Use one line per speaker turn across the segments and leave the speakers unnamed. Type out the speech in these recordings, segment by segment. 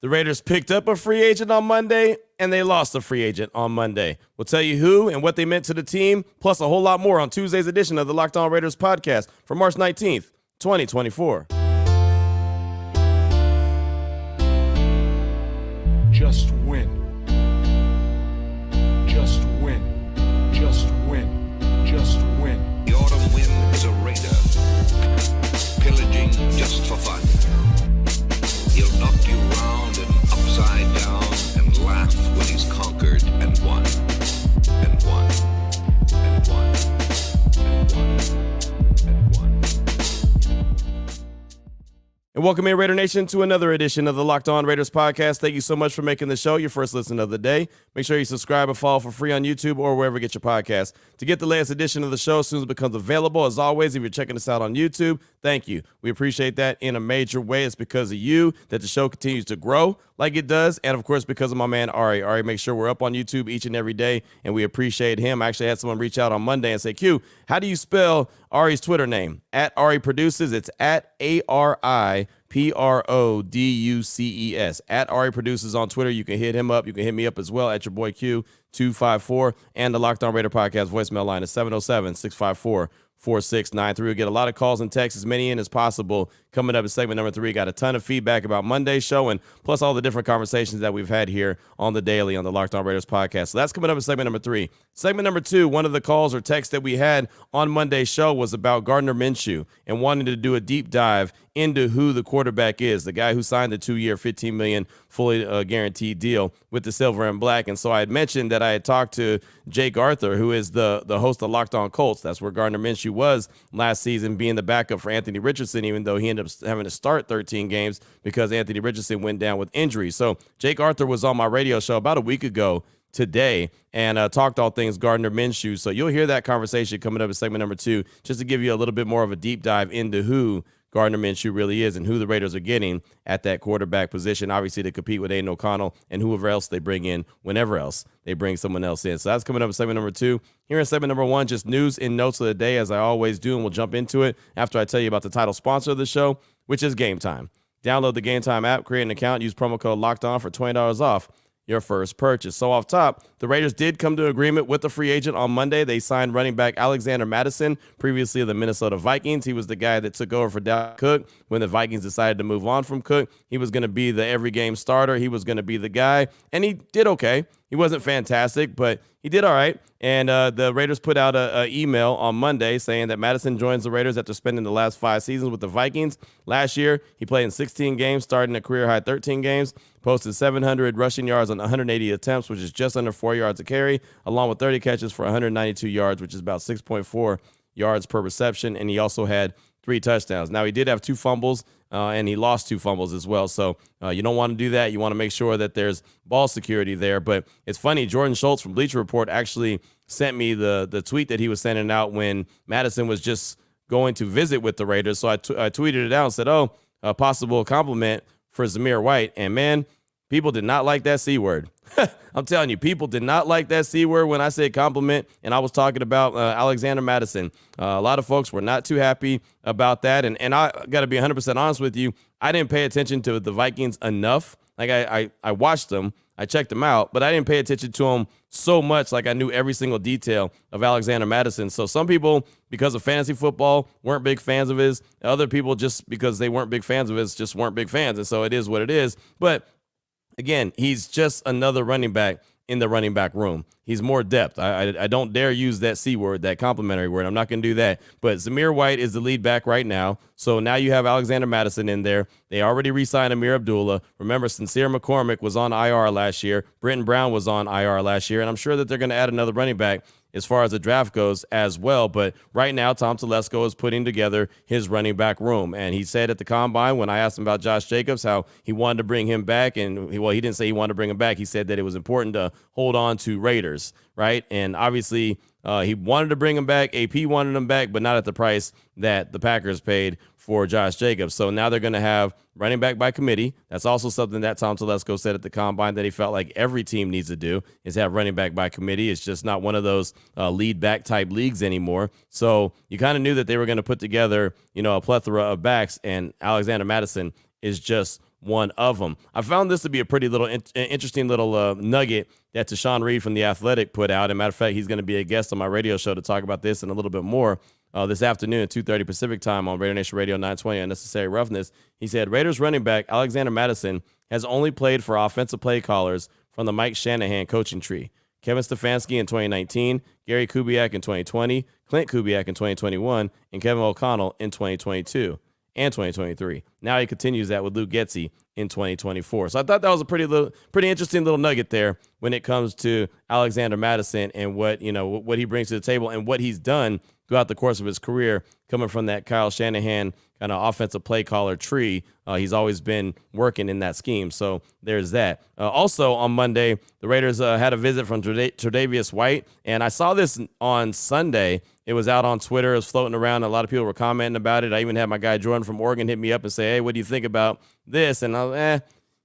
The Raiders picked up a free agent on Monday, and they lost a free agent on Monday. We'll tell you who and what they meant to the team, plus a whole lot more on Tuesday's edition of the Locked On Raiders podcast for March 19th, 2024.
Just win. Just win. Just win. Just win.
The autumn wind is a raider, pillaging just for fun. He'll knock you round and upside down and laugh when he's conquered and won. And won. And won. And won. And won.
And welcome in, Raider Nation, to another edition of the Locked On Raiders podcast. Thank you so much for making the show your first listen of the day. Make sure you subscribe and follow for free on YouTube or wherever you get your podcasts to get the latest edition of the show as soon as it becomes available. As always, if you're checking us out on YouTube, thank you. We appreciate that in a major way. It's because of you that the show continues to grow like it does, and of course because of my man Ari. Ari makes sure we're up on YouTube each and every day, and we appreciate him. I actually had someone reach out on Monday and say, Q, how do you spell Ari's Twitter name? At Ari Produces. It's at ARIPRODUCES. At Ari Produces on Twitter. You can hit him up. You can hit me up as well at your boy Q254. And the Locked On Raider podcast voicemail line is 707-654-4693. We'll get a lot of calls and texts, as many in as possible. Coming up in segment number 3, got a ton of feedback about Monday's show and plus all the different conversations that we've had here on the daily on the Locked On Raiders podcast. So that's coming up in segment number 3. Segment number 2, one of the calls or texts that we had on Monday's show was about Gardner Minshew and wanting to do a deep dive into who the quarterback is, the guy who signed the 2-year, $15 million fully guaranteed deal with the Silver and Black. And so I had mentioned that I had talked to Jake Arthur, who is the host of Locked On Colts. That's where Gardner Minshew was last season, being the backup for Anthony Richardson, even though he ended up having to start 13 games because Anthony Richardson went down with injury. So Jake Arthur was on my radio show about a week ago today and talked all things Gardner Minshew. So you'll hear that conversation coming up in segment number 2, just to give you a little bit more of a deep dive into who Gardner Minshew really is and who the Raiders are getting at that quarterback position, obviously to compete with Aiden O'Connell and whoever else they bring in whenever else they bring someone else in. So that's coming up in segment number 2. Here in segment number 1, just news and notes of the day, as I always do, and we'll jump into it after I tell you about the title sponsor of the show, which is Gametime. Download the Gametime app, create an account, use promo code LOCKEDON for $20 off your first purchase. So off top, the Raiders did come to agreement with the free agent on Monday. They signed running back Alexander Mattison, previously of the Minnesota Vikings. He was the guy that took over for Dalvin Cook when the Vikings decided to move on from Cook. He was going to be the every game starter. He was going to be the guy, and he did okay. He wasn't fantastic, but he did all right. And the Raiders put out an email on Monday saying that Mattison joins the Raiders after spending the last 5 seasons with the Vikings. Last year, he played in 16 games, starting a career-high 13 games, posted 700 rushing yards on 180 attempts, which is just under 4 yards a carry, along with 30 catches for 192 yards, which is about 6.4 yards per reception. And he also had 3 touchdowns. Now, he did have 2 fumbles, and he lost 2 fumbles as well. So you don't want to do that. You want to make sure that there's ball security there. But it's funny, Jordan Schultz from Bleacher Report actually sent me the tweet that he was sending out when Mattison was just going to visit with the Raiders. So I tweeted it out and said, a possible compliment for Zamir White. And, man, people did not like that C word. I'm telling you, people did not like that C word when I said compliment, and I was talking about Alexander Mattison. A lot of folks were not too happy about that, and I got to be 100% honest with you. I didn't pay attention to the Vikings enough. Like, I watched them. I checked them out, but I didn't pay attention to them so much like I knew every single detail of Alexander Mattison. So some people, because of fantasy football, weren't big fans of his. Other people, just because they weren't big fans of his, just weren't big fans, and so it is what it is. But again, he's just another running back in the running back room. He's more depth. I don't dare use that C word, that complimentary word. I'm not going to do that. But Zamir White is the lead back right now. So now you have Alexander Mattison in there. They already re-signed Amir Abdullah. Remember, Sincere McCormick was on IR last year. Brenton Brown was on IR last year. And I'm sure that they're going to add another running back as far as the draft goes as well. But right now, Tom Telesco is putting together his running back room. And he said at the Combine, when I asked him about Josh Jacobs, how he wanted to bring him back. And, he didn't say he wanted to bring him back. He said that it was important to hold on to Raiders, right? And obviously, he wanted to bring him back. AP wanted him back, but not at the price that the Packers paid for Josh Jacobs. So now they're going to have running back by committee. That's also something that Tom Telesco said at the Combine that he felt like every team needs to do, is have running back by committee. It's just not one of those lead back type leagues anymore. So you kind of knew that they were going to put together, a plethora of backs, and Alexander Mattison is just one of them. I found this to be a pretty little interesting little nugget that Tashawn Reed from The Athletic put out. As a matter of fact, he's going to be a guest on my radio show to talk about this and a little bit more this afternoon at 2:30 Pacific time on Raider Nation Radio 920 Unnecessary Roughness. He said, Raiders running back Alexander Mattison has only played for offensive play callers from the Mike Shanahan coaching tree. Kevin Stefanski in 2019, Gary Kubiak in 2020, Clint Kubiak in 2021, and Kevin O'Connell in 2022 and 2023. Now he continues that with Luke Getsy in 2024. So I thought that was a pretty interesting little nugget there when it comes to Alexander Mattison and what he brings to the table and what he's done throughout the course of his career, coming from that Kyle Shanahan kind of offensive play caller tree. He's always been working in that scheme. So there's that. Also on Monday, the Raiders had a visit from Tre'Davious White, and I saw this on Sunday. It was out on Twitter. It was floating around. A lot of people were commenting about it. I even had my guy Jordan from Oregon hit me up and say, hey, what do you think about this? And I was,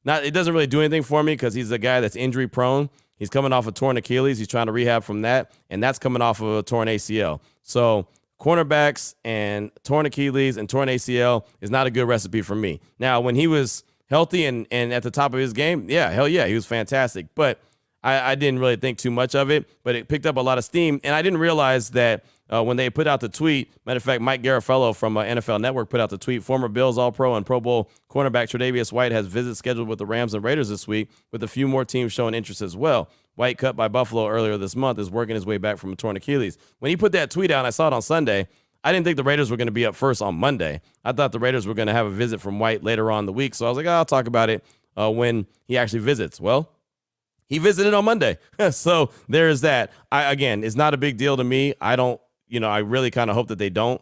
it doesn't really do anything for me because he's a guy that's injury prone. He's coming off a torn Achilles. He's trying to rehab from that, and that's coming off of a torn ACL. So cornerbacks and torn Achilles and torn ACL is not a good recipe for me. Now, when he was healthy and at the top of his game, hell yeah, he was fantastic. But I didn't really think too much of it, but it picked up a lot of steam. And I didn't realize that when they put out the tweet, matter of fact, Mike Garafolo from NFL Network put out the tweet, former Bills All-Pro and Pro Bowl cornerback Tre'Davious White has visits scheduled with the Rams and Raiders this week, with a few more teams showing interest as well. White, cut by Buffalo earlier this month, is working his way back from a torn Achilles. When he put that tweet out, and I saw it on Sunday, I didn't think the Raiders were going to be up first on Monday. I thought the Raiders were going to have a visit from White later on in the week. So I was like, I'll talk about it when he actually visits. Well, he visited on Monday. So there's that. Again, it's not a big deal to me. I really kind of hope that they don't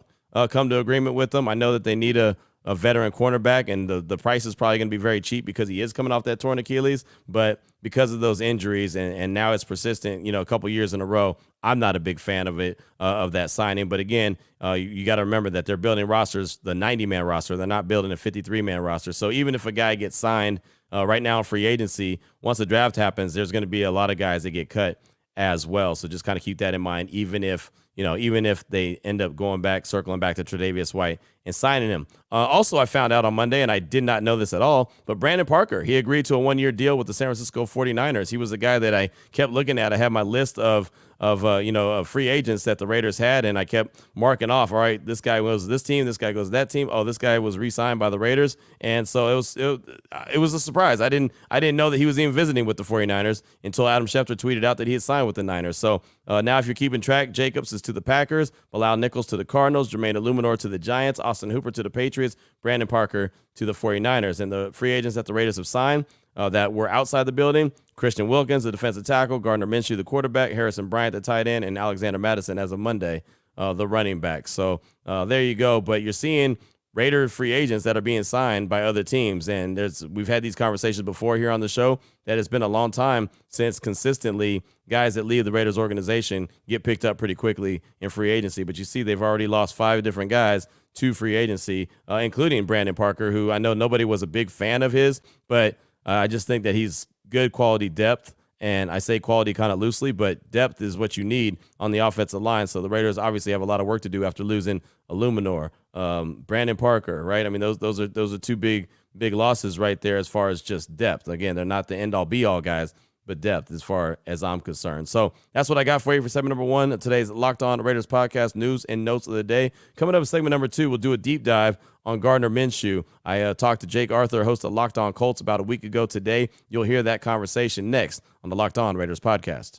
come to agreement with them. I know that they need a veteran cornerback, and the price is probably going to be very cheap because he is coming off that torn Achilles. But because of those injuries and now it's persistent, a couple years in a row, I'm not a big fan of it, of that signing. But again, you got to remember that they're building rosters, the 90-man roster. They're not building a 53-man roster. So even if a guy gets signed right now in free agency, once the draft happens, there's going to be a lot of guys that get cut as well. So just kind of keep that in mind, even if they end up circling back to Tre'Davious White and signing him. Also, I found out on Monday, and I did not know this at all, but Brandon Parker, he agreed to a one-year deal with the San Francisco 49ers. He was the guy that I kept looking at. I had my list of free agents that the Raiders had, and I kept marking off, all right, this guy goes to this team, this guy goes to that team. Oh, this guy was re-signed by the Raiders. And so it was a surprise. I didn't know that he was even visiting with the 49ers until Adam Schefter tweeted out that he had signed with the Niners. So now if you're keeping track, Jacobs is to the Packers, Bilal Nichols to the Cardinals, Jermaine Illuminor to the Giants, Austin Hooper to the Patriots, Brandon Parker to the 49ers. And the free agents that the Raiders have signed that were outside the building: Christian Wilkins, the defensive tackle, Gardner Minshew, the quarterback, Harrison Bryant, the tight end, and Alexander Mattison as of Monday, the running back. So there you go. But you're seeing Raider free agents that are being signed by other teams. And we've had these conversations before here on the show that it's been a long time since consistently guys that leave the Raiders organization get picked up pretty quickly in free agency. But you see they've already lost 5 different guys to free agency, including Brandon Parker, who I know nobody was a big fan of his, but I just think that he's good quality depth. And I say quality kind of loosely, but depth is what you need on the offensive line. So the Raiders obviously have a lot of work to do after losing Illuminor, Brandon Parker, right? I mean, those are two big losses right there as far as just depth. Again, they're not the end-all be-all guys, but depth as far as I'm concerned. So that's what I got for you for segment number 1 of today's Locked On Raiders podcast, news and notes of the day. Coming up in segment number 2, we'll do a deep dive on Gardner Minshew. I talked to Jake Arthur, host of Locked On Colts, about a week ago today. You'll hear that conversation next on the Locked On Raiders podcast.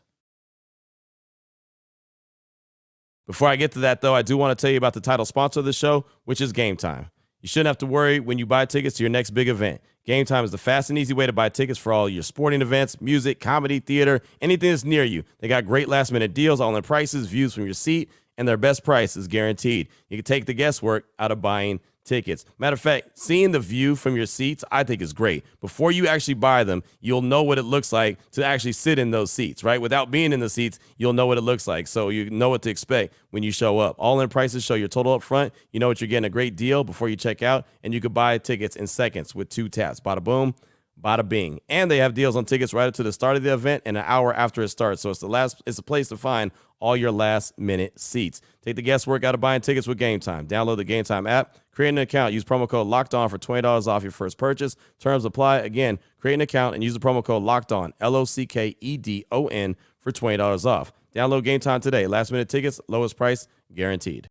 Before I get to that, though, I do want to tell you about the title sponsor of the show, which is Gametime. You shouldn't have to worry when you buy tickets to your next big event. Gametime is the fast and easy way to buy tickets for all your sporting events, music, comedy, theater, anything that's near you. They got great last-minute deals, all-in prices, views from your seat, and their best price is guaranteed. You can take the guesswork out of buying tickets. Matter of fact, seeing the view from your seats, I think is great. Before you actually buy them, you'll know what it looks like to actually sit in those seats, right? Without being in the seats, you'll know what it looks like. So you know what to expect when you show up. All-in prices show your total up front. You know what you're getting, a great deal before you check out, and you can buy tickets in seconds with 2 taps. Bada boom, Bada bing. And they have deals on tickets right up to the start of the event and an hour after it starts. So it's a place to find all your last minute seats. Take the guesswork out of buying tickets with Gametime. Download the Gametime app, create an account, use promo code LOCKEDON for $20 off your first purchase. Terms apply. Again, create an account and use the promo code LOCKEDON, LOCKEDON for $20 off. Download Gametime today. Last minute tickets, lowest price guaranteed.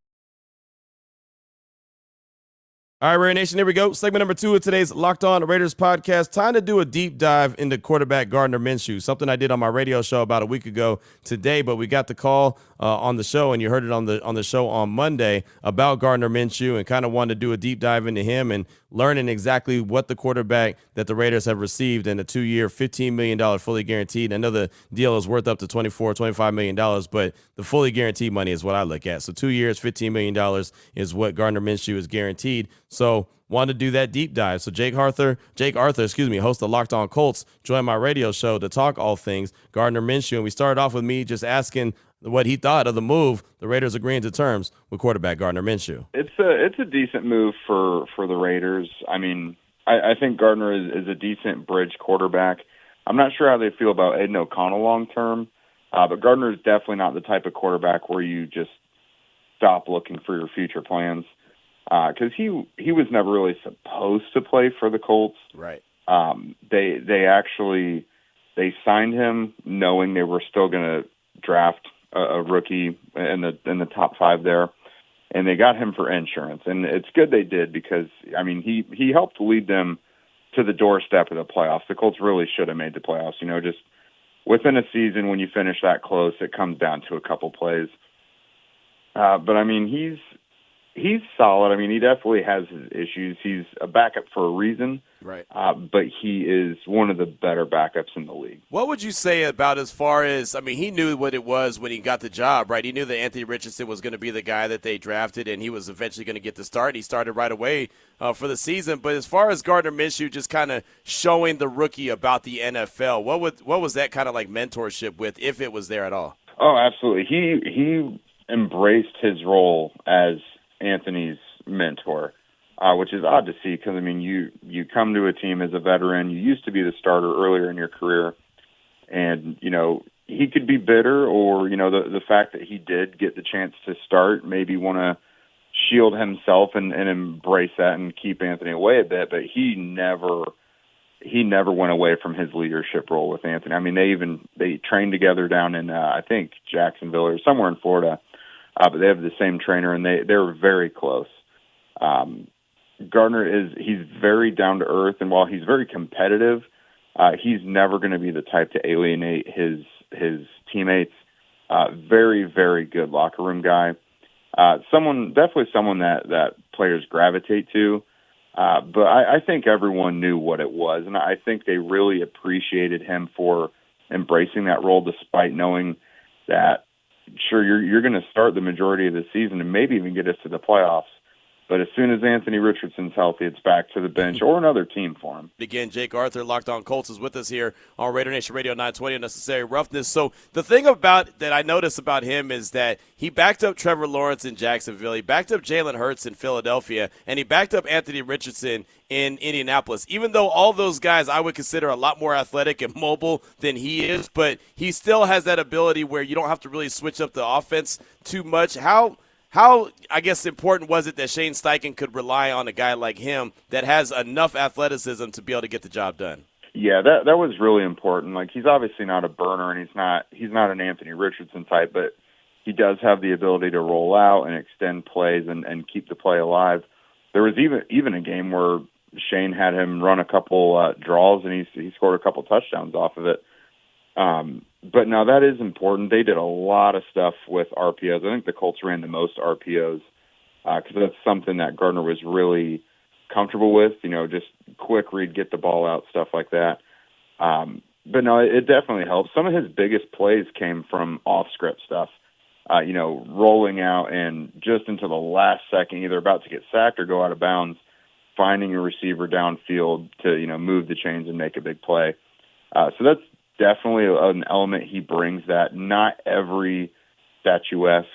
All right, Raider Nation, here we go. Segment number 2 of today's Locked On Raiders podcast. Time to do a deep dive into quarterback Gardner Minshew, something I did on my radio show about a week ago today, but we got the call on the show, and you heard it on the show on Monday about Gardner Minshew, and kind of wanted to do a deep dive into him and learning exactly what the quarterback that the Raiders have received in a 2-year, $15 million fully guaranteed. I know the deal is worth up to $25 million, but the fully guaranteed money is what I look at. So 2 years, $15 million is what Gardner Minshew is guaranteed. So wanted to do that deep dive. So Jake Arthur, host of Locked On Colts, joined my radio show to talk all things Gardner Minshew. And we started off with me just asking what he thought of the move, the Raiders agreeing to terms with quarterback Gardner Minshew.
It's a decent move for the Raiders. I mean, I think Gardner is a decent bridge quarterback. I'm not sure how they feel about Aiden O'Connell long term, but Gardner is definitely not the type of quarterback where you just stop looking for your future plans. Because he was never really supposed to play for the Colts.
Right.
They signed him knowing they were still going to draft a rookie in the top 5 there, and they got him for insurance. And it's good they did because I mean he helped lead them to the doorstep of the playoffs. The Colts really should have made the playoffs. You know, just within a season when you finish that close, it comes down to a couple plays. But I mean he's solid. I mean, he definitely has his issues. He's a backup for a reason,
right?
But he is one of the better backups in the league.
What would you say about as far as, I mean, he knew what it was when he got the job, right? He knew that Anthony Richardson was going to be the guy that they drafted, and he was eventually going to get the start. He started right away for the season. But as far as Gardner Minshew just kind of showing the rookie about the NFL, what was that kind of like mentorship with, if it was there at all?
Oh, absolutely. He embraced his role as Anthony's mentor, which is odd to see because, I mean, you come to a team as a veteran. You used to be the starter earlier in your career, and, you know, he could be bitter or, you know, the fact that he did get the chance to start, maybe want to shield himself and embrace that and keep Anthony away a bit, but he never went away from his leadership role with Anthony. I mean, they trained together down in, I think, Jacksonville or somewhere in Florida. But they have the same trainer, and they're very close. Gardner he's very down to earth, and while he's very competitive, he's never going to be the type to alienate his teammates. Very, very good locker room guy. Definitely someone that players gravitate to. But I think everyone knew what it was, and I think they really appreciated him for embracing that role, despite knowing that. Sure, you're going to start the majority of the season and maybe even get us to the playoffs. But as soon as Anthony Richardson's healthy, it's back to the bench or another team for him.
Again, Jake Arthur, Locked On Colts, is with us here on Raider Nation Radio 920, Unnecessary Roughness. So the thing about that I noticed about him is that he backed up Trevor Lawrence in Jacksonville, he backed up Jalen Hurts in Philadelphia, and he backed up Anthony Richardson in Indianapolis. Even though all those guys I would consider a lot more athletic and mobile than he is, but he still has that ability where you don't have to really switch up the offense too much. How, I guess, important was it that Shane Steichen could rely on a guy like him that has enough athleticism to be able to get the job done?
Yeah, that was really important. Like, he's obviously not a burner, and he's not an Anthony Richardson type, but he does have the ability to roll out and extend plays and keep the play alive. There was even a game where Shane had him run a couple draws, and he scored a couple touchdowns off of it. But no, that is important. They did a lot of stuff with RPOs. I think the Colts ran the most RPOs because that's something that Gardner was really comfortable with, you know, just quick read, get the ball out, stuff like that. But no, it definitely helps. Some of his biggest plays came from off-script stuff, you know, rolling out and just into the last second, either about to get sacked or go out of bounds, finding a receiver downfield to, you know, move the chains and make a big play. So that's definitely an element he brings that not every statuesque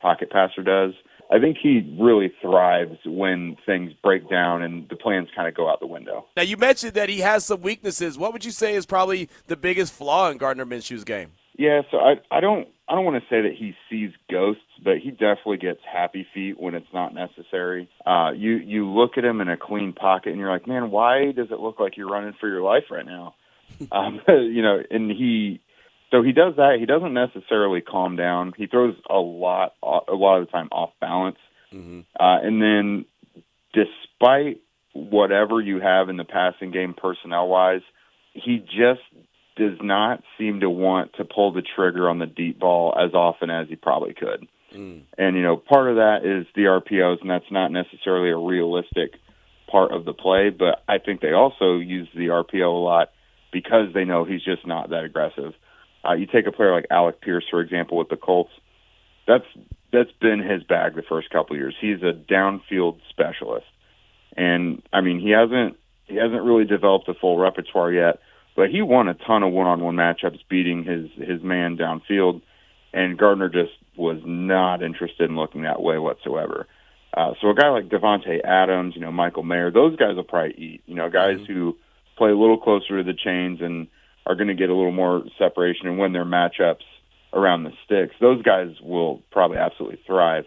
pocket passer does. I think he really thrives when things break down and the plans kind of go out the window.
Now, you mentioned that he has some weaknesses. What would you say is probably the biggest flaw in Gardner Minshew's game?
Yeah, so I don't want to say that he sees ghosts, but he definitely gets happy feet when it's not necessary. You look at him in a clean pocket and you're like, man, why does it look like you're running for your life right now? And he does that. He doesn't necessarily calm down. He throws a lot of the time off balance. Mm-hmm. And then despite whatever you have in the passing game personnel-wise, he just does not seem to want to pull the trigger on the deep ball as often as he probably could. Mm. And, part of that is the RPOs, and that's not necessarily a realistic part of the play, but I think they also use the RPO a lot because they know he's just not that aggressive. You take a player like Alec Pierce, for example, with the Colts. That's been his bag the first couple of years. He's a downfield specialist. And, he hasn't really developed a full repertoire yet, but he won a ton of one-on-one matchups beating his man downfield, and Gardner just was not interested in looking that way whatsoever. So a guy like Devontae Adams, Michael Mayer, those guys will probably eat. Guys mm-hmm. who play a little closer to the chains and are going to get a little more separation and win their matchups around the sticks. Those guys will probably absolutely thrive.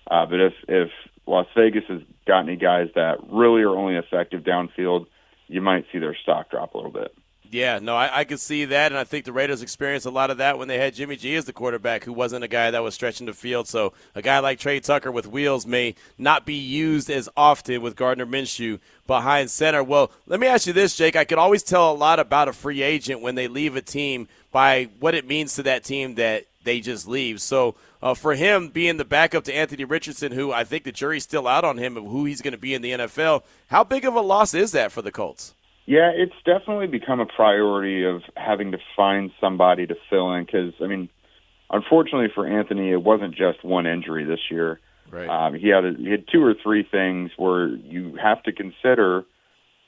But if Las Vegas has got any guys that really are only effective downfield, you might see their stock drop a little bit.
Yeah, no, I could see that, and I think the Raiders experienced a lot of that when they had Jimmy G as the quarterback, who wasn't a guy that was stretching the field. So a guy like Trey Tucker with wheels may not be used as often with Gardner Minshew behind center. Well, let me ask you this, Jake. I could always tell a lot about a free agent when they leave a team by what it means to that team that they just leave. So for him being the backup to Anthony Richardson, who I think the jury's still out on him of who he's going to be in the NFL, how big of a loss is that for the Colts?
Yeah, it's definitely become a priority of having to find somebody to fill in because, unfortunately for Anthony, it wasn't just one injury this year. Right. He had two or three things where you have to consider,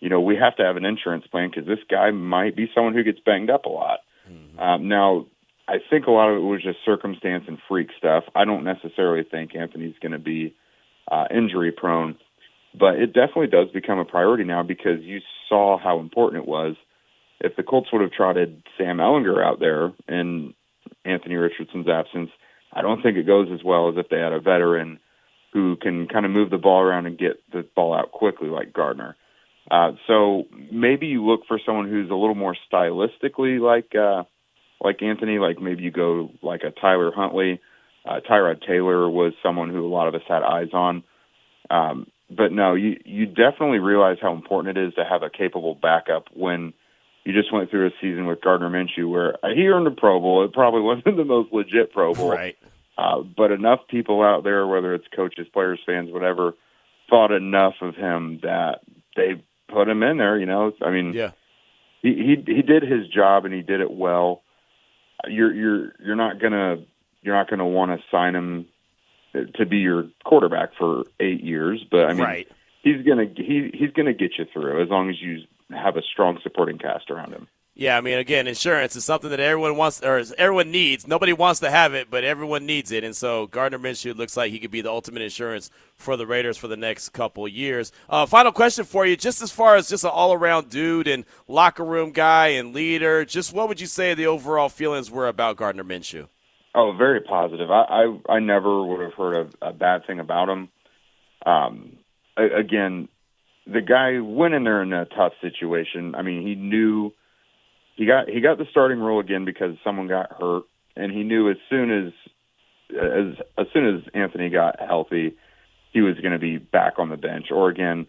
we have to have an insurance plan because this guy might be someone who gets banged up a lot. Mm-hmm. Now, I think a lot of it was just circumstance and freak stuff. I don't necessarily think Anthony's going to be injury prone. But it definitely does become a priority now because you saw how important it was. If the Colts would have trotted Sam Ehlinger out there in Anthony Richardson's absence, I don't think it goes as well as if they had a veteran who can kind of move the ball around and get the ball out quickly like Gardner. So maybe you look for someone who's a little more stylistically like Anthony, like maybe you go like a Tyler Huntley. Tyrod Taylor was someone who a lot of us had eyes on. But no, you definitely realize how important it is to have a capable backup when you just went through a season with Gardner Minshew where he earned a Pro Bowl. It probably wasn't the most legit Pro Bowl. Right. But enough people out there, whether it's coaches, players, fans, whatever, thought enough of him that they put him in there, Yeah. He did his job and he did it well. You're not gonna want to sign him to be your quarterback for 8 years, but right. he's gonna get you through as long as you have a strong supporting cast around him.
Yeah, again, insurance is something that everyone wants or everyone needs. Nobody wants to have it, but everyone needs it. And so Gardner Minshew looks like he could be the ultimate insurance for the Raiders for the next couple years. Final question for you, just as far as just an all-around dude and locker room guy and leader, just what would you say the overall feelings were about Gardner Minshew?
Oh, very positive. I never would have heard a bad thing about him. Again, the guy went in there in a tough situation. He knew he got the starting role again because someone got hurt, and he knew as soon as Anthony got healthy, he was going to be back on the bench or again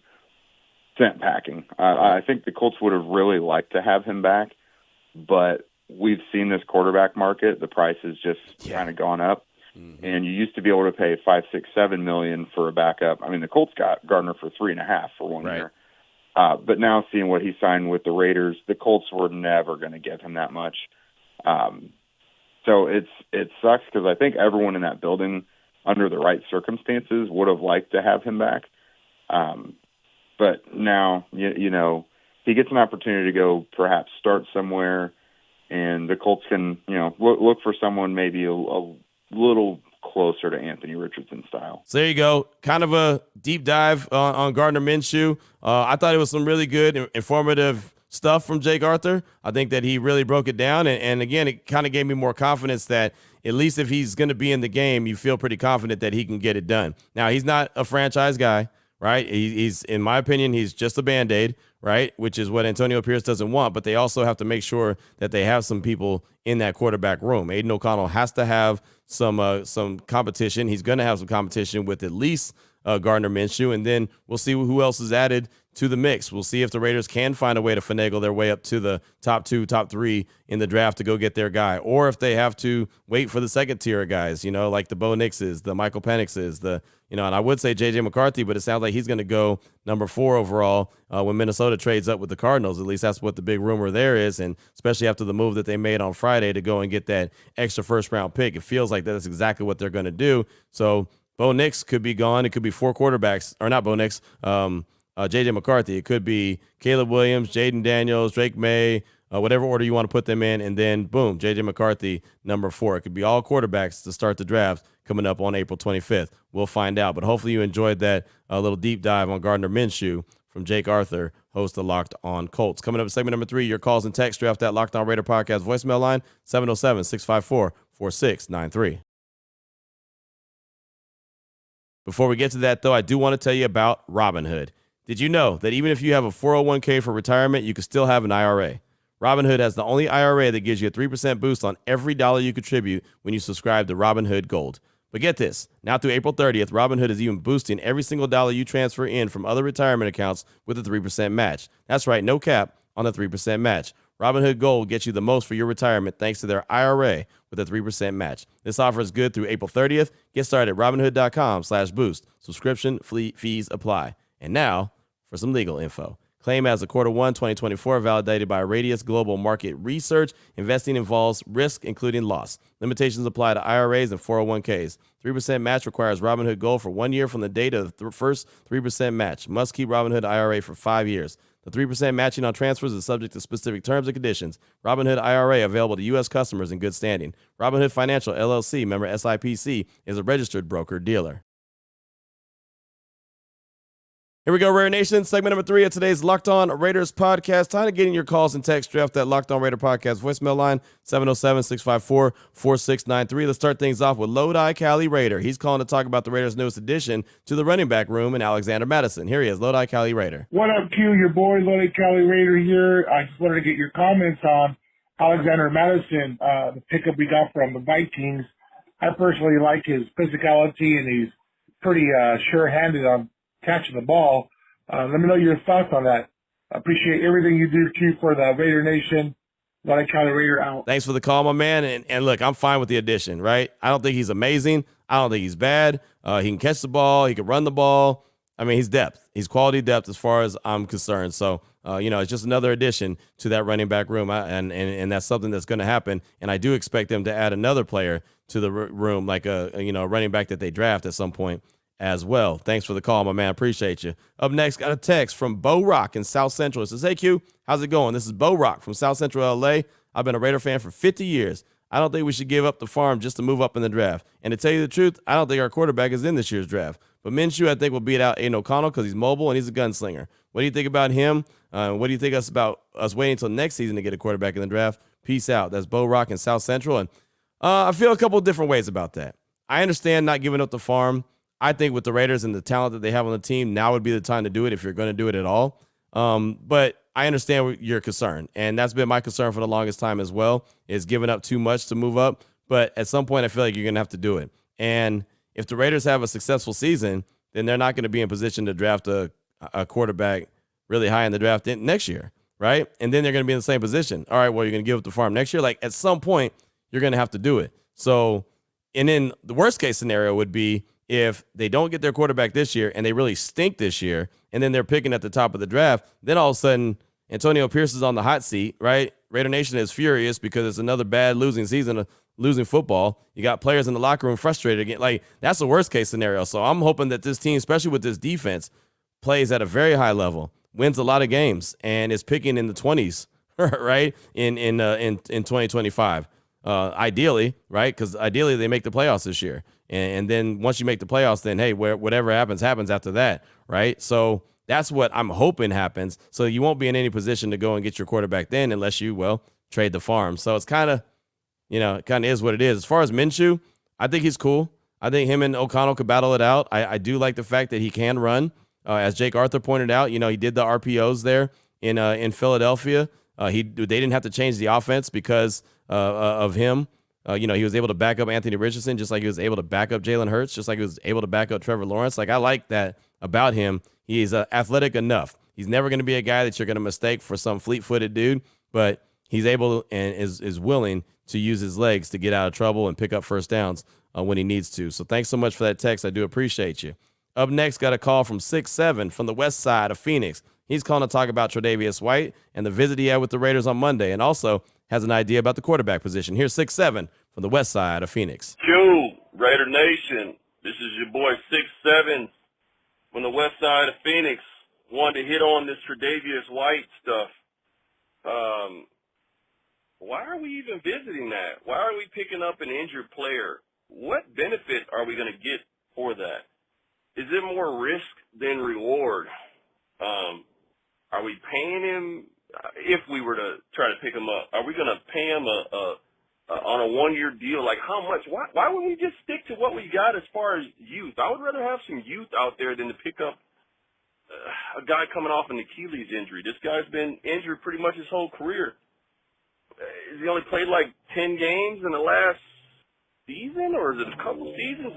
sent packing. I think the Colts would have really liked to have him back, but we've seen this quarterback market. The price has just kind of gone up. Mm-hmm. And you used to be able to pay $5, $6, $7 million for a backup. the Colts got Gardner for $3.5 for 1 year. But now seeing what he signed with the Raiders, the Colts were never going to give him that much. So it sucks because I think everyone in that building, under the right circumstances, would have liked to have him back. But now, he gets an opportunity to go perhaps start somewhere, and the Colts can, look for someone maybe a little closer to Anthony Richardson style.
So there you go. Kind of a deep dive on Gardner Minshew. I thought it was some really good, informative stuff from Jake Arthur. I think that he really broke it down. And again, it kind of gave me more confidence that at least if he's going to be in the game, you feel pretty confident that he can get it done. Now, he's not a franchise guy, right? He's, in my opinion, he's just a Band-Aid, right? Which is what Antonio Pierce doesn't want, but they also have to make sure that they have some people in that quarterback room. Aiden O'Connell has to have some competition. He's going to have some competition with at least Gardner Minshew, and then we'll see who else is added to the mix. We'll see if the Raiders can find a way to finagle their way up to the top 2, top 3 in the draft to go get their guy, or if they have to wait for the second tier of guys, like the Bo Nixes, the Michael Penixes, and I would say J.J. McCarthy, but it sounds like he's going to go number 4 overall when Minnesota trades up with the Cardinals. At least that's what the big rumor there is, and especially after the move that they made on Friday to go and get that extra first-round pick, it feels like that's exactly what they're going to do. So Bo Nix could be gone. It could be 4 quarterbacks, or not Bo Nix, J.J. McCarthy. It could be Caleb Williams, Jaden Daniels, Drake May, whatever order you want to put them in, and then, boom, J.J. McCarthy, number 4. It could be all quarterbacks to start the draft coming up on April 25th. We'll find out. But hopefully you enjoyed that little deep dive on Gardner Minshew from Jake Arthur, host of Locked On Colts. Coming up in segment number 3, your calls and text draft that Locked On Raider podcast voicemail line, 707-654-4693. Before we get to that, though, I do want to tell you about Robinhood. Did you know that even if you have a 401k for retirement, you can still have an IRA? Robinhood has the only IRA that gives you a 3% boost on every dollar you contribute when you subscribe to Robinhood Gold. But get this, now through April 30th, Robinhood is even boosting every single dollar you transfer in from other retirement accounts with a 3% match. That's right, no cap on the 3% match. Robinhood Gold gets you the most for your retirement thanks to their IRA with a 3% match. This offer is good through April 30th. Get started at Robinhood.com/boost. Subscription fees apply. And now for some legal info. Claim as a Q1 2024 validated by Radius Global Market Research. Investing involves risk, including loss. Limitations apply to IRAs and 401ks. 3% match requires Robinhood Gold for 1 year from the date of the first 3% match. Must keep Robinhood IRA for 5 years. The 3% matching on transfers is subject to specific terms and conditions. Robinhood IRA available to U.S. customers in good standing. Robinhood Financial, LLC, member SIPC, is a registered broker-dealer. Here we go, Raider Nation. Segment number 3 of today's Locked On Raiders podcast. Time to get in your calls and text draft that Locked On Raider podcast voicemail line, 707-654-4693. Let's start things off with Lodi Cali Raider. He's calling to talk about the Raiders' newest addition to the running back room in Alexander Madison. Here he is, Lodi Cali Raider.
What up, Q? Your boy, Lodi Cali Raider here. I just wanted to get your comments on Alexander Madison, the pickup we got from the Vikings. I personally like his physicality, and he's pretty sure-handed on catching the ball. Let me know your thoughts on that. I appreciate everything you do, Q, for the Raider Nation. Lodi Cali Raider out.
Thanks for the call, my man. And look, I'm fine with the addition, right? I don't think he's amazing. I don't think he's bad. He can catch the ball. He can run the ball. I mean, he's depth. He's quality depth as far as I'm concerned. So, it's just another addition to that running back room. And that's something that's going to happen. And I do expect them to add another player to the room, like a running back that they draft at some point as well. Thanks for the call, my man. Appreciate you. Up next, got a text from Bo Rock in South Central. It says, hey, Q, how's it going? This is Bo Rock from South Central LA. I've been a Raider fan for 50 years. I don't think we should give up the farm just to move up in the draft. And to tell you the truth, I don't think our quarterback is in this year's draft. But Minshew, I think, will beat out Aiden O'Connell because he's mobile and he's a gunslinger. What do you think about him? What do you think about us waiting until next season to get a quarterback in the draft? Peace out. That's Bo Rock in South Central. And I feel a couple of different ways about that. I understand not giving up the farm. I think with the Raiders and the talent that they have on the team, now would be the time to do it if you're going to do it at all. But I understand your concern, and that's been my concern for the longest time as well, is giving up too much to move up. But at some point, I feel like you're going to have to do it. And if the Raiders have a successful season, then they're not going to be in position to draft a quarterback really high in the draft next year, right? And then they're going to be in the same position. All right, well, you're going to give up the farm next year. Like, at some point, you're going to have to do it. So, and then the worst case scenario would be if they don't get their quarterback this year and they really stink this year, and then they're picking at the top of the draft, then all of a sudden Antonio Pierce is on the hot seat, right? Raider Nation is furious because it's another bad losing season of losing football. You got players in the locker room frustrated again. Like, that's the worst case scenario. So I'm hoping that this team, especially with this defense, plays at a very high level, wins a lot of games, and is picking in the 20s, right? In 2025. ideally, right? Because ideally they make the playoffs this year. And then once you make the playoffs, then, hey, whatever happens after that, right? So that's what I'm hoping happens. So you won't be in any position to go and get your quarterback then unless you, well, trade the farm. So it's kind of, it kind of is what it is. As far as Minshew, I think he's cool. I think him and O'Connell could battle it out. I do like the fact that he can run. As Jake Arthur pointed out, he did the RPOs there in Philadelphia. They didn't have to change the offense because of him. He was able to back up Anthony Richardson just like he was able to back up Jalen Hurts, just like he was able to back up Trevor Lawrence. Like, I like that about him. He's athletic enough. He's never going to be a guy that you're going to mistake for some fleet-footed dude, but he's able and is willing to use his legs to get out of trouble and pick up first downs when he needs to. So thanks so much for that text. I do appreciate you. Up next, got a call from 6'7" from the west side of Phoenix. He's calling to talk about Tre'Davious White and the visit he had with the Raiders on Monday, and also has an idea about the quarterback position. Here's 6'7" from the west side of Phoenix.
Q, Raider Nation. This is your boy 6'7" from the west side of Phoenix. Wanted to hit on this Tre'Davious White stuff. Why are we even visiting that? Why are we picking up an injured player? What benefit are we going to get for that? Is it more risk than reward? Are we paying him, if we were to try to pick him up, are we going to pay him on a one-year deal? Like, how much? Why wouldn't we just stick to what we got as far as youth? I would rather have some youth out there than to pick up a guy coming off an Achilles injury. This guy's been injured pretty much his whole career. Has he only played like 10 games in the last season, or is it a couple seasons?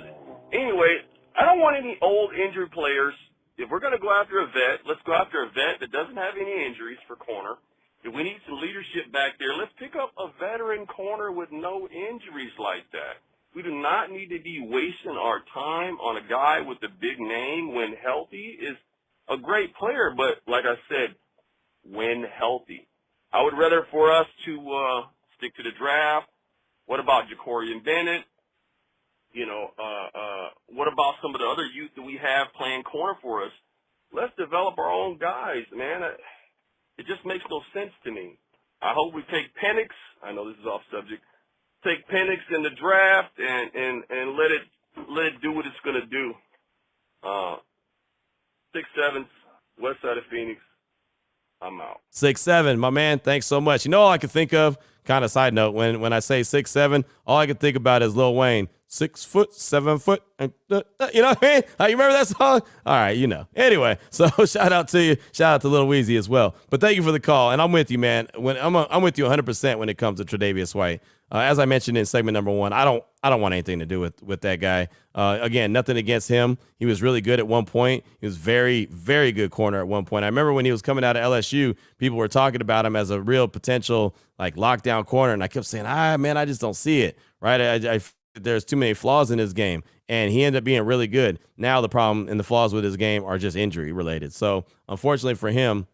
Anyway, I don't want any old injured players. If we're going to go after a vet, let's go after a vet that doesn't have any injuries for corner. If we need some leadership back there, let's pick up a veteran corner with no injuries like that. We do not need to be wasting our time on a guy with a big name when healthy is a great player, but like I said, when healthy. I would rather for us to stick to the draft. What about Jacorian Bennett? What about some of the other youth that we have playing corner for us? Let's develop our own guys, man. It just makes no sense to me. I hope we take Penix. I know this is off subject. Take Penix in the draft and let it do what it's going to do. 6'7", west side of Phoenix. I'm out.
6'7", my man. Thanks so much. All I can think of, kind of side note, when I say 6'7", all I can think about is Lil Wayne. 6 foot, 7 foot, and you know what I mean? You remember that song? All right, Anyway, so shout out to you. Shout out to Lil Weezy as well. But thank you for the call, and I'm with you, man. I'm with you 100% when it comes to Tre'Davious White. As I mentioned in segment number 1, I don't want anything to do with that guy. Again, nothing against him. He was really good at one point. He was very, very good corner at one point. I remember when he was coming out of LSU, people were talking about him as a real potential lockdown corner, and I kept saying, man, I just don't see it. Right? There's too many flaws in his game, and he ended up being really good. Now the problem and the flaws with his game are just injury related. So unfortunately for him,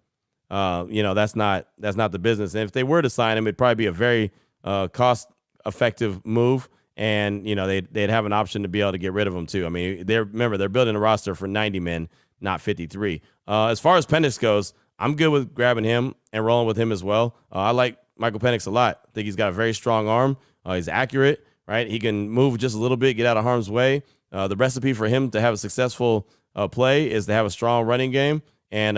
that's not the business. And if they were to sign him, it'd probably be a very cost effective move. And, they'd have an option to be able to get rid of him too. I mean, they're building a roster for 90 men, not 53. As far as Penix goes, I'm good with grabbing him and rolling with him as well. I like Michael Penix a lot. I think he's got a very strong arm. He's accurate. Right, he can move just a little bit, get out of harm's way. The recipe for him to have a successful play is to have a strong running game, and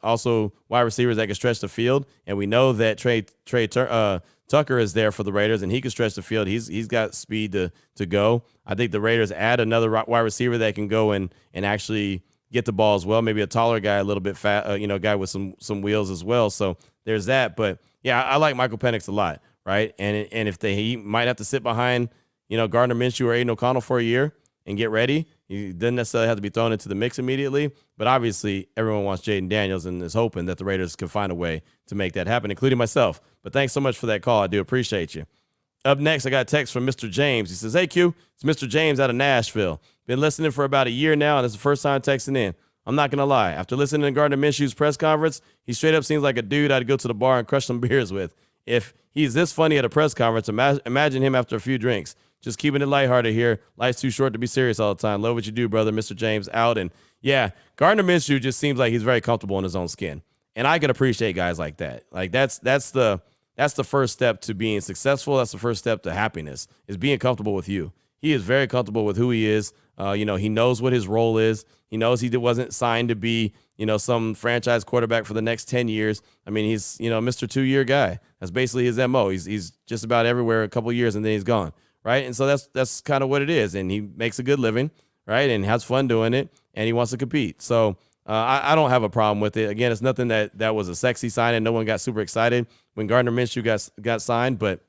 also wide receivers that can stretch the field. And we know that Trey Tucker is there for the Raiders, and he can stretch the field. He's got speed to go. I think the Raiders add another wide receiver that can go and actually get the ball as well. Maybe a taller guy, a little bit fat, guy with some wheels as well. So there's that. But yeah, I like Michael Penix a lot. Right, and if he might have to sit behind, Gardner Minshew or Aiden O'Connell for a year and get ready, he doesn't necessarily have to be thrown into the mix immediately. But obviously, everyone wants Jaden Daniels and is hoping that the Raiders can find a way to make that happen, including myself. But thanks so much for that call. I do appreciate you. Up next, I got a text from Mr. James. He says, "Hey Q, it's Mr. James out of Nashville. Been listening for about a year now, and it's the first time texting in. I'm not gonna lie. After listening to Gardner Minshew's press conference, he straight up seems like a dude I'd go to the bar and crush some beers with. If he's this funny at a press conference, imagine him after a few drinks. Just keeping it lighthearted here. Life's too short to be serious all the time. Love what you do, brother." Mr. James out. And yeah, Gardner Minshew just seems like he's very comfortable in his own skin. And I can appreciate guys like that. That's that's the first step to being successful. That's the first step to happiness, is being comfortable with you. He is very comfortable with who he is. He knows what his role is. He knows he wasn't signed to be, some franchise quarterback for the next 10 years. I mean, he's, Mr. 2-year guy. That's basically his MO. He's just about everywhere a couple years and then he's gone, right? And so that's kind of what it is. And he makes a good living, right? And has fun doing it, and he wants to compete. So I don't have a problem with it. Again, it's nothing that was a sexy signing. No one got super excited when Gardner Minshew got signed, but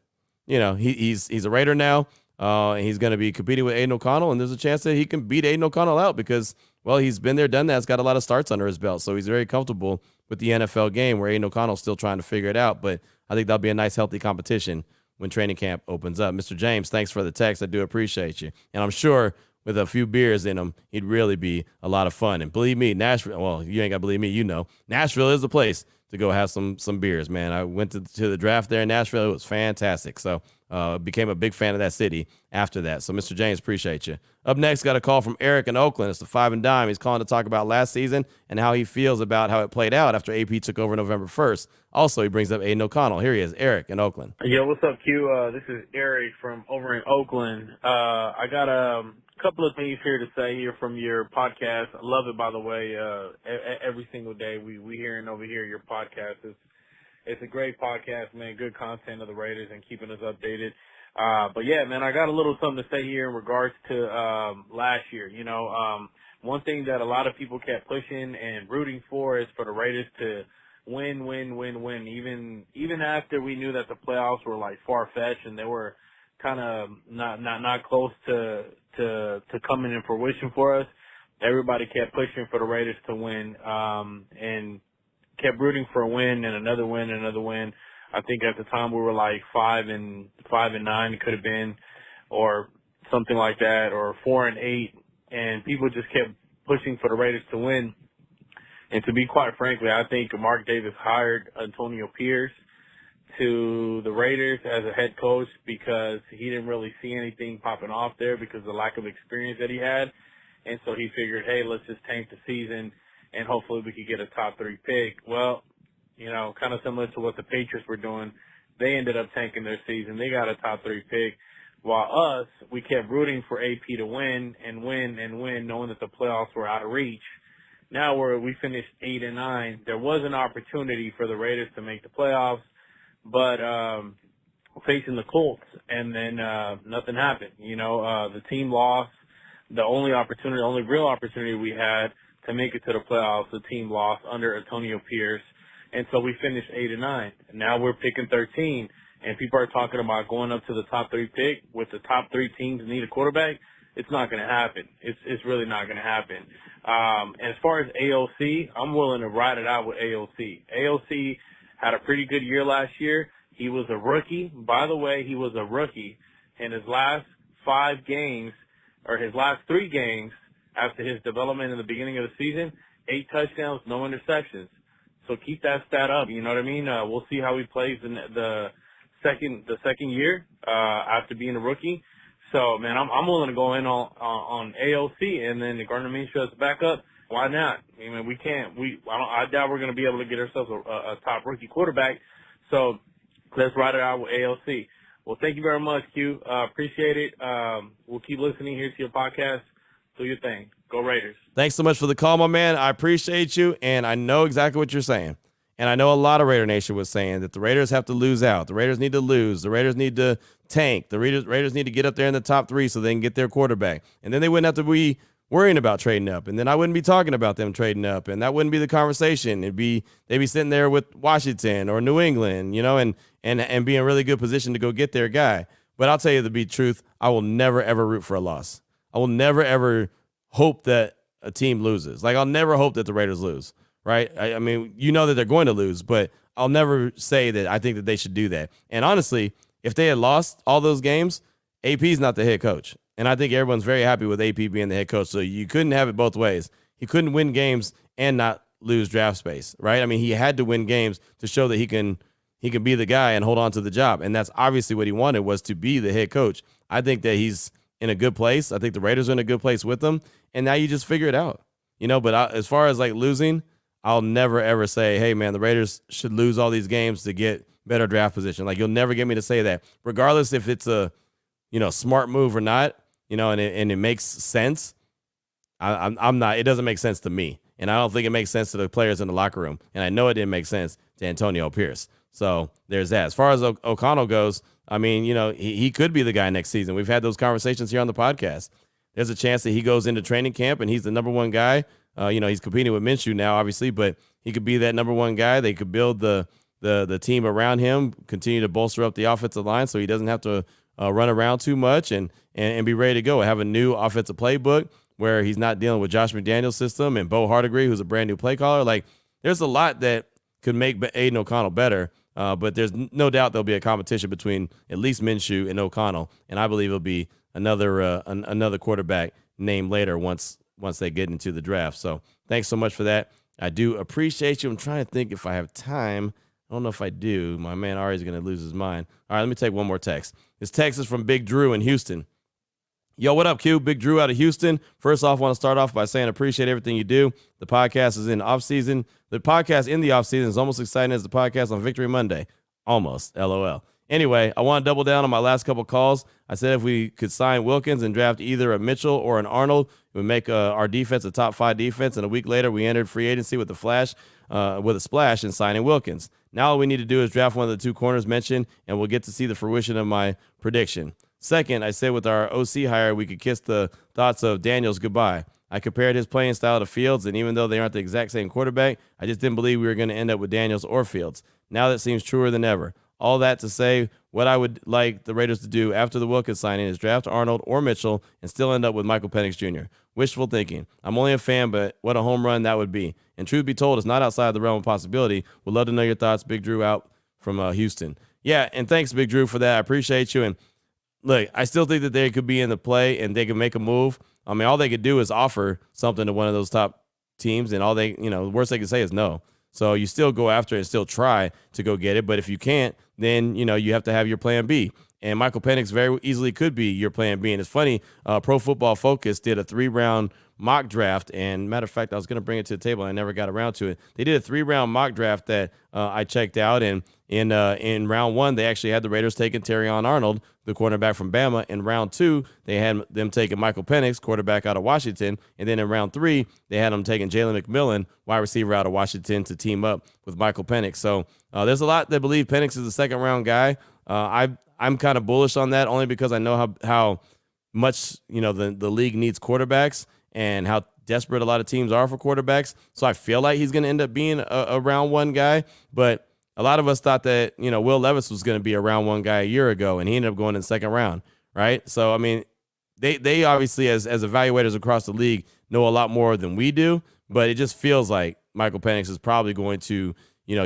he's a Raider now. And he's going to be competing with Aiden O'Connell, and there's a chance that he can beat Aiden O'Connell out because, well, he's been there, done that. He's got a lot of starts under his belt, so he's very comfortable with the NFL game where Aiden O'Connell's still trying to figure it out. But I think that'll be a nice, healthy competition when training camp opens up. Mr. James, thanks for the text. I do appreciate you. And I'm sure with a few beers in him, he'd really be a lot of fun. And believe me, Nashville, well, you ain't got to believe me, Nashville is the place to go have some beers, man. I went to the draft there in Nashville. It was fantastic. So became a big fan of that city after that. So, Mr. James, appreciate you. Up next, got a call from Eric in Oakland. It's the 5 and Dime. He's calling to talk about last season and how he feels about how it played out after AP took over November 1st. Also, he brings up Aiden O'Connell. Here he is, Eric in Oakland.
Yo, what's up, Q? This is Eric from over in Oakland. I got a couple of things here to say here from your podcast. I love it, by the way. Every single day we hearing over here your podcast. It's a great podcast, man. Good content of the Raiders and keeping us updated. But yeah, man, I got a little something to say here in regards to last year. One thing that a lot of people kept pushing and rooting for is for the Raiders to win. Even after we knew that the playoffs were like far fetched and they were kind of not close to coming in fruition for us, everybody kept pushing for the Raiders to win and kept rooting for a win and another win and another win. I think at the time we were like 5 and 9, it could have been, or something like that, or 4 and 8, and people just kept pushing for the Raiders to win. And to be quite frankly, I think Mark Davis hired Antonio Pierce to the Raiders as a head coach because he didn't really see anything popping off there because of the lack of experience that he had. And so he figured, hey, let's just tank the season and hopefully we could get a top 3 pick. Well, kind of similar to what the Patriots were doing. They ended up tanking their season. They got a top 3 pick. While us, we kept rooting for AP to win and win and win, knowing that the playoffs were out of reach. Now we finished 8 and 9. There was an opportunity for the Raiders to make the playoffs, but facing the Colts, and then nothing happened. The team lost. The only real opportunity we had to make it to the playoffs, the team lost under Antonio Pierce. And so we finished 8 and 9. And now we're picking 13. And people are talking about going up to the top 3 pick with the top 3 teams need a quarterback. It's not going to happen. It's really not going to happen. And as far as AOC, I'm willing to ride it out with AOC. AOC had a pretty good year last year. He was a rookie. By the way, he was a rookie. In his last 5 games, or his last 3 games after his development in the beginning of the season, 8 touchdowns, no interceptions. So keep that stat up. You know what I mean? We'll see how he plays in the second year after being a rookie. So man, I'm willing to go in on AOC and then the Gardner Minshew as a backup. Why not? I mean, we can't. I doubt we're going to be able to get ourselves a top rookie quarterback. So let's ride it out with AOC. Well, thank you very much, Q. Appreciate it. We'll keep listening here to your podcast. Do your thing. Go Raiders.
Thanks so much for the call, my man. I appreciate you, and I know exactly what you're saying. And I know a lot of Raider Nation was saying that the Raiders have to lose out. The Raiders need to lose. The Raiders need to tank. The Raiders need to get up there in the top 3 so they can get their quarterback. And then they wouldn't have to be worrying about trading up. And then I wouldn't be talking about them trading up. And that wouldn't be the conversation. They'd be sitting there with Washington or New England, and be in a really good position to go get their guy. But I'll tell you the truth, I will never, ever root for a loss. I will never, ever hope that a team loses. Like, I'll never hope that the Raiders lose, right? I mean, that they're going to lose, but I'll never say that I think that they should do that. And honestly, if they had lost all those games, AP's not the head coach. And I think everyone's very happy with AP being the head coach. So you couldn't have it both ways. He couldn't win games and not lose draft space, right? I mean, he had to win games to show that he can be the guy and hold on to the job. And that's obviously what he wanted, was to be the head coach. I think that he's in a good place. I think the Raiders are in a good place with him. And now you just figure it out, but as far as like losing, I'll never ever say, hey man, the Raiders should lose all these games to get better draft position. Like, you'll never get me to say that, regardless if it's a, smart move or not, and it makes sense. I'm not. It doesn't make sense to me, and I don't think it makes sense to the players in the locker room. And I know it didn't make sense to Antonio Pierce. So there's that. As far as O'Connell goes, I mean, he could be the guy next season. We've had those conversations here on the podcast. There's a chance that he goes into training camp and he's the number one guy. He's competing with Minshew now, obviously, but he could be that number one guy. They could build the team around him, continue to bolster up the offensive line so he doesn't have to run around too much and be ready to go. Have a new offensive playbook where he's not dealing with Josh McDaniels' system and Bo Hardegree, who's a brand new play caller. Like, there's a lot that could make Aiden O'Connell better, but there's no doubt there'll be a competition between at least Minshew and O'Connell, and I believe it'll be another quarterback named later once they get into the draft. So thanks so much for that. I do appreciate you. I'm trying to think if I have time. I don't know if I do. My man Ari's going to lose his mind. All right, let me take one more text. This text is from Big Drew in Houston. Yo, what up, Q? Big Drew out of Houston. First off, I want to start off by saying I appreciate everything you do. The podcast is in off-season. The podcast in the off-season is almost as exciting as the podcast on Victory Monday. Almost, LOL. Anyway, I want to double down on my last couple calls. I said if we could sign Wilkins and draft either a Mitchell or an Arnold, it would make our defense a top 5 defense. And a week later, we entered free agency with a splash in signing Wilkins. Now all we need to do is draft one of the 2 corners mentioned, and we'll get to see the fruition of my prediction. Second, I said with our OC hire, we could kiss the thoughts of Daniels goodbye. I compared his playing style to Fields, and even though they aren't the exact same quarterback, I just didn't believe we were going to end up with Daniels or Fields. Now that seems truer than ever. All that to say, what I would like the Raiders to do after the Wilkins signing is draft Arnold or Mitchell and still end up with Michael Penix Jr. Wishful thinking. I'm only a fan, but what a home run that would be. And truth be told, it's not outside the realm of possibility. Would love to know your thoughts. Big Drew out from Houston. Yeah, and thanks, Big Drew, for that. I appreciate you. And look, I still think that they could be in the play and they could make a move. I mean, all they could do is offer something to one of those top teams, and all they, the worst they can say is no. So you still go after it and still try to go get it. But if you can't, then, you have to have your plan B. And Michael Penix very easily could be your plan B. And it's funny, Pro Football Focus did a 3-round mock draft. And matter of fact, I was going to bring it to the table. I never got around to it. They did a 3-round mock draft that I checked out. And in round 1, they actually had the Raiders taking Terrion Arnold, the quarterback from Bama. In round 2, they had them taking Michael Penix, quarterback out of Washington. And then in round 3, they had them taking Jalen McMillan, wide receiver out of Washington, to team up with Michael Penix. So there's a lot that believe Penix is a 2nd-round guy. I'm kind of bullish on that only because I know how much, the league needs quarterbacks and how desperate a lot of teams are for quarterbacks. So I feel like he's going to end up being a round 1 guy. But a lot of us thought that, Will Levis was going to be a round 1 guy a year ago, and he ended up going in the 2nd round, right? So, I mean, they obviously, as evaluators across the league, know a lot more than we do, but it just feels like Michael Penix is probably going to,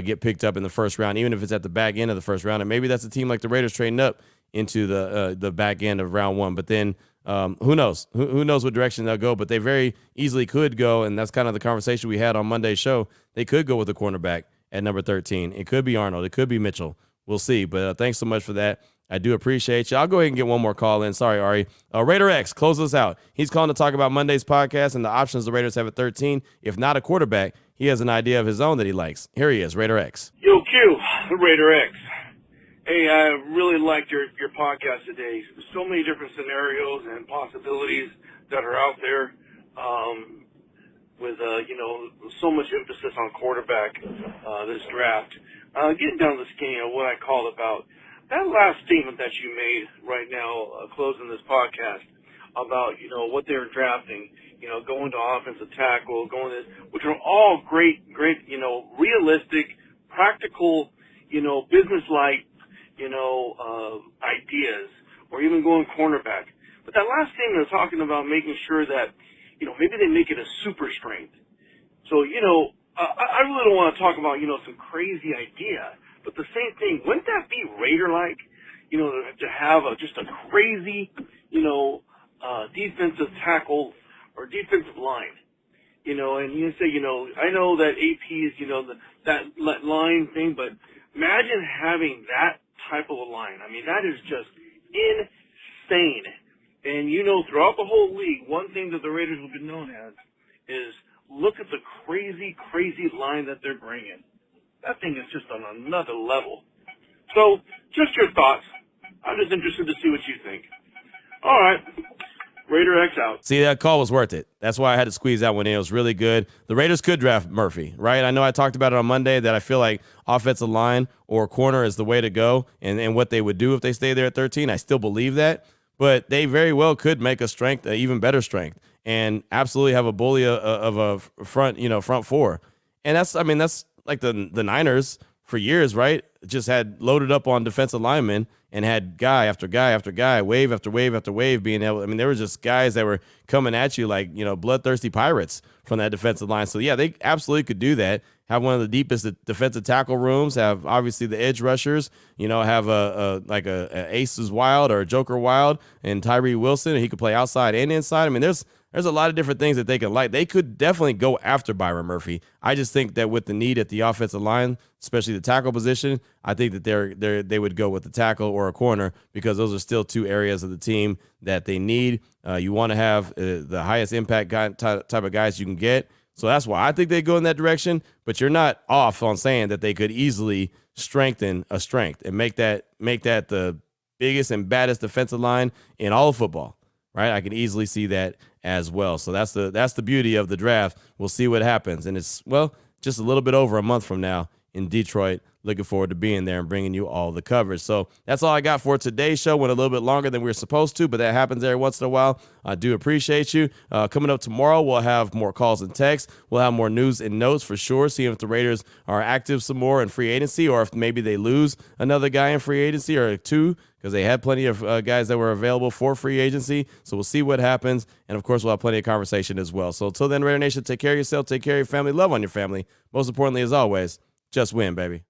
get picked up in the 1st round, even if it's at the back end of the 1st round. And maybe that's a team like the Raiders trading up into the back end of round 1. But then who knows? Who knows what direction they'll go? But they very easily could go, and that's kind of the conversation we had on Monday's show. They could go with a cornerback at number 13. It could be Arnold. It could be Mitchell. We'll see. But thanks so much for that. I do appreciate you. I'll go ahead and get one more call in. Sorry, Ari. Raider X, close us out. He's calling to talk about Monday's podcast and the options the Raiders have at 13. If not a quarterback, he has an idea of his own that he likes. Here he is, Raider X.
Yo, Q, the Raider X. Hey, I really liked your podcast today. So many different scenarios and possibilities that are out there with, so much emphasis on quarterback this draft. Getting down to the skinny of what I called about that last statement that you made right now, closing this podcast, about, what they're drafting, going to offensive tackle, which are all great, realistic, practical, business-like, ideas, or even going cornerback. But that last statement is talking about making sure that, maybe they make it a super strength. So, I really don't want to talk about, some crazy idea, but the same thing, wouldn't that be Raider-like, to have just a crazy, defensive tackle or defensive line, and you say, I know that AP is, that line thing, but imagine having that type of a line. I mean, that is just insane. And, throughout the whole league, one thing that the Raiders will be known as is look at the crazy, crazy line that they're bringing. That thing is just on another level. So, just your thoughts. I'm just interested to see what you think. All right. Raider X out.
See, that call was worth it. That's why I had to squeeze that one in. It was really good. The Raiders could draft Murphy, right? I know I talked about it on Monday that I feel like offensive line or corner is the way to go and what they would do if they stay there at 13. I still believe that. But they very well could make a strength, an even better strength, and absolutely have a bully of a front four. And that's like the Niners for years, right? Just had loaded up on defensive linemen and had guy after guy after guy, wave after wave after wave being able. I mean, there were just guys that were coming at you like, bloodthirsty pirates from that defensive line. So, yeah, they absolutely could do that. Have one of the deepest defensive tackle rooms, have obviously the edge rushers, have a Aces Wild or a Joker Wild and Tyree Wilson, and he could play outside and inside. I mean, there's a lot of different things that they could like. They could definitely go after Byron Murphy. I just think that with the need at the offensive line, especially the tackle position, I think that they would go with the tackle or a corner because those are still two areas of the team that they need. You want to have the highest impact type of guys you can get. So that's why I think they go in that direction, but you're not off on saying that they could easily strengthen a strength and make that the biggest and baddest defensive line in all of football, right? I can easily see that as well. So that's the beauty of the draft. We'll see what happens. And it's, just a little bit over a month from now in Detroit. Looking forward to being there and bringing you all the coverage. So that's all I got for today's show. Went a little bit longer than we were supposed to, but that happens every once in a while. I do appreciate you. Coming up tomorrow, we'll have more calls and texts. We'll have more news and notes for sure, seeing if the Raiders are active some more in free agency or if maybe they lose another guy in free agency or two, because they had plenty of guys that were available for free agency. So we'll see what happens. And, of course, we'll have plenty of conversation as well. So until then, Raider Nation, take care of yourself, take care of your family, love on your family. Most importantly, as always, just win, baby.